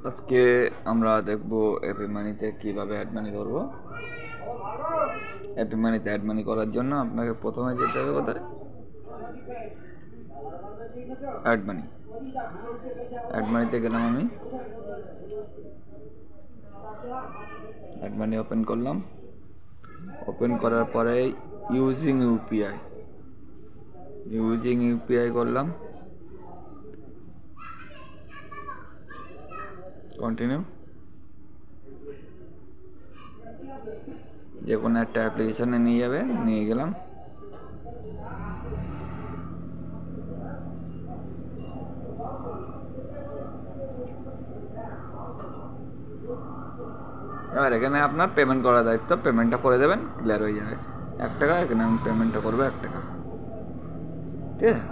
আজকে আমরা দেখব অ্যাপে মানিতে কীভাবে অ্যাড মানি করব। অ্যাপে মানিতে অ্যাড মানি করার জন্য আপনাকে প্রথমে যেতে হবে কোথায়, অ্যাড মানি। অ্যাড মানিতে গেলাম, আমি অ্যাড মানি ওপেন করলাম। ওপেন করার পরে ইউজিং ইউপিআই করলাম, কন্টিনিউ। যে কোনো একটা অ্যাপ্লিকেশনে নিয়ে যাবে, নিয়ে গেলাম। এবার এখানে আপনার পেমেন্ট করার দায়িত্ব, পেমেন্টটা করে দেবেন, ক্লিয়ার হয়ে যাবে। 1 টাকা, এখানে আমি পেমেন্টটা করবো 1 টাকা, ঠিক আছে।